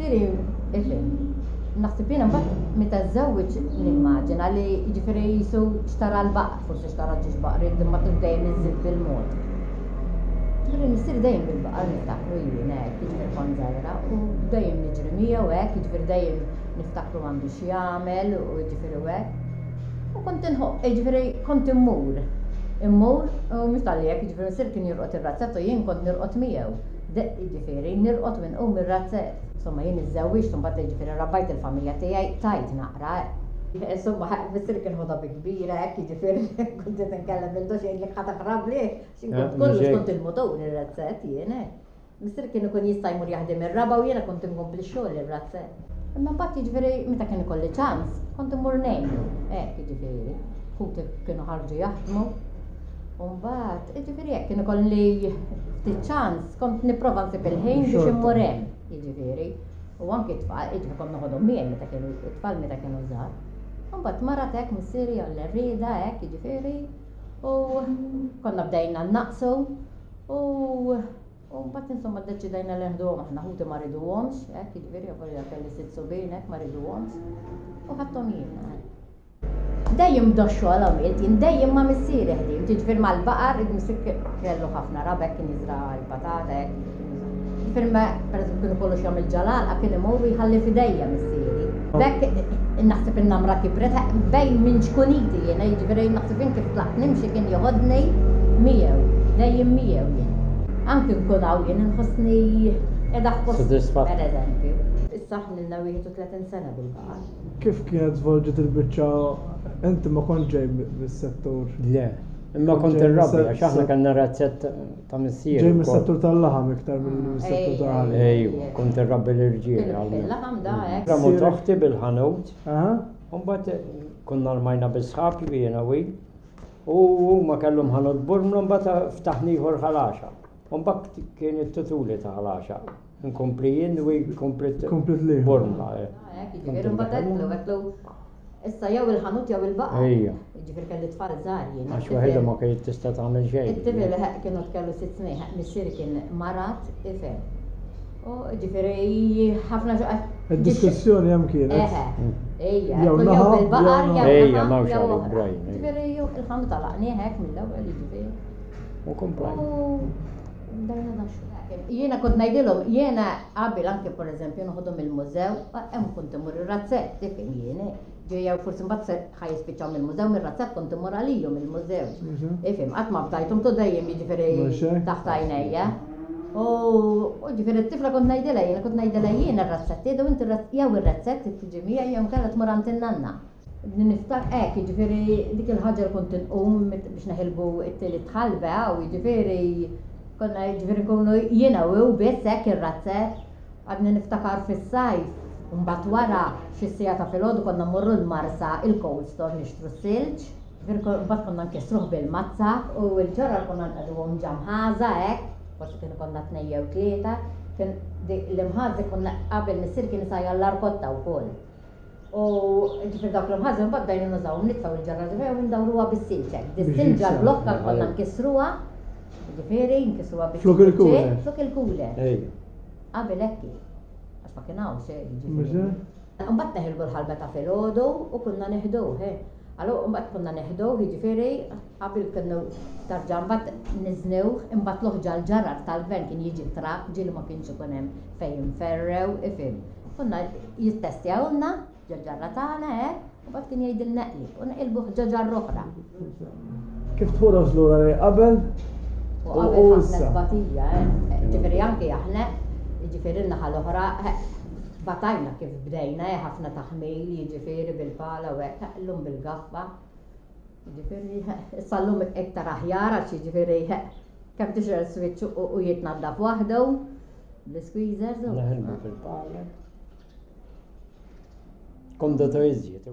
Ġifieri, ifhem. Naħseb jiena mbagħad meta żewġ nimmaġina li ġifieri jisu xtara l-baqar, forsi xtara ġiex baqar, imma dejjem iżid bil-mod. Ġifieri missier dejjem bil-baqar niftakru jien hekk, ġifieri kont żgħira u dejjem niġri miegħu hekk, ġifieri dejjem niftakru m'għandu x'jagħmel u ġifieri hekk. U kont inħobb, ġifieri kont immur u mhux tal-li hekk, ġifieri missier kien jirqod ir-razzett u jien kont nirqod miegħu. Ġifieri nirqod minn ir-razzett. Insomma jien iżżewwiġt u mbagħad ġifieri rabbajt il-familja tiegħi tajt naqra. Insomma missier kien ħoda kbira hekk, ġifieri kont qed inkellem il-dox jgħidlek ħadd aqrab lih, x'inkont kollox kont il-motor ir-razzett jien hekk. Missier kien ikun jista' jmur jaħdem ir-raba u jiena kont inkompli x-xogħol ir-razzett. Imma mbagħad jiġifieri meta kien ikolli ċans, kont immur ngħinlu, hekk jiġifieri. Ħuti kienu ħarġu jaħdmu. U mbagħad, jiġifieri hekk kien ikolli ftit ċans, kont nipprova nsib il-ħin biex immur hemm, jiġifieri. U anke t-tfal, jiġifieri kont noħodhom miegħi meta kienu t-tfal meta kienu żgħar. U mbagħad marat hekk missieri għall rieda hekk jiġifieri u konna bdejna nnaqsu u mbagħad insomma ddeċidejna li nħduhom aħna ħuti ma rriduhomx, hekk jiġifieri avolja kelli sitt subien hekk ma rriduhomx u ħadthom jiena. Dejjem xogħol għamilt, jien dejjem ma' missieri ħdimt, jiġifieri mal-baqar missier kellu ħafna raba hekk kien jiżra l-patata hekk. Jiġifieri ma pereżempju kienu kollox jagħmel ġalal kien imur jħalli f'idejja missieri. B'hekk naħseb in-namra kibret bejn minn xkuniti jiena, jiġifieri naħseb jien kif tlaqt nimxi kien joħodni miegħu, dejjem miegħu jien. Anke nkun hawn jien inħossni qiegħda f'post pereżempju. Issa ħnilna 31 sena bil-baqar. Kif kienet żvolġet il-biċċa inti ma kont ġej mis-settur? Le, imma kont irrabbi għax aħna kellna razzett ta' missier. Ġej mis-settur tal-laħam iktar mill-settur tal-ħalib. Ejju, kont irrabbi l-irġiel għalmi. Il-laħam da hekk. Ramut oħti bil-ħanut. U mbagħad konna rmajna bis-sħab jiena wi. U huma kellhom ħanut burmlu mbagħad ftaħni ieħor ħalaxa. U mbagħad kien it-tutuli ta' ħalaxa. Nkompli jien u komplet burmla. Jiġifieri mbagħad għetlu issa jew il-ħanut jew il-baqar. Ejja. Jiġifieri kelli tfal żgħar jien. Għax waħedha ma kienet tista' tagħmel xejn. It-tifel kienu kellu 6 snin, missier kien marat ifhem. U jiġifieri ħafna id-diskussjoni hemm kienet. Ejja, jew bil-baqar jew oħra. Jiġifieri jew il-ħanut talaqni hekk mill-ewwel jiġifieri. U komplajt. Dajna dax. Jiena kont ngħidilhom, jiena qabel anke pereżempju noħodhom il-mużew, hemm kont imur ir-razzett, tifhem jiena. Ġejja forsi mbagħad ħajispiċċaw mill-mużew mir-razzett kont imur għalihom il-mużew. Ifhem, qatt ma bdajthom tu dejjem jiġifieri taħt għajnejja. U ġifieri t-tifla kont ngħidilha jiena, kont ngħidilha jiena r-razzett jew inti jew ir-razzett tiġi miegħi jew kellha tmur għand in-nanna. Niftar hekk jiġifieri dik il-ħaġa kont inqum biex neħilbu t-tielet ħalba u jiġifieri konna jiġifieri nkunu jiena u biss hekk ir-razzett għadni niftakar fis-sajf. Mbagħad wara xi sigħa ta' filgħodu konna mmorru l-marsa il-cold store nixtru s-silġ. Mbagħad konna nkissruh bil-mazza u l-ġarra konna nqagħduhom ġamħaża hekk, forsi kienu konna 2 jew 3. Kien l-imħażi konna qabel missier kien isajja l-arkotta wkoll. U ġifieri dawk l-imħażi mbagħad bdejna nużawhom nitfgħu l-ġarra ġifieri u ndawruha bis-silġ hekk. Dis-silġa l-blokka konna nkissruha. Ġifieri nkissruha biex flok il-kuler. Flok il-kuler. Qabel hekk. Ma kien hawn xejn jiġifieri. Mbagħad neħilbu l-ħalba ta' filgħodu u kunna neħduh. Allura mbagħad kunna neħduh jiġifieri qabel kienu tarġa' mbagħad niżnewh imbagħad l-oħġa l-ġarrar tal-gvern kien jiġi trab ġieli ma kienx ikun hemm fejn inferrew ifhem. Kunna jittestjawlna ġarra tagħna u mbagħad kien jgħidilna qlib u nqilbuh ġarra oħra. Kif tħoros lura qabel? U qabel ħafna tbatija, ġifieri anke aħna jiġifieri n-naħa l-oħra batajna kif bdejna ħafna taħmil jiġifieri bil-pala u hekk llum bil-gaffa. Jiġifieri issa llum iktar aħjar għax jiġifieri kemm tixer switch u jitnaddaf waħdu bl-squeezers. Naħilbu bil-pala. Konda ta' iżjed.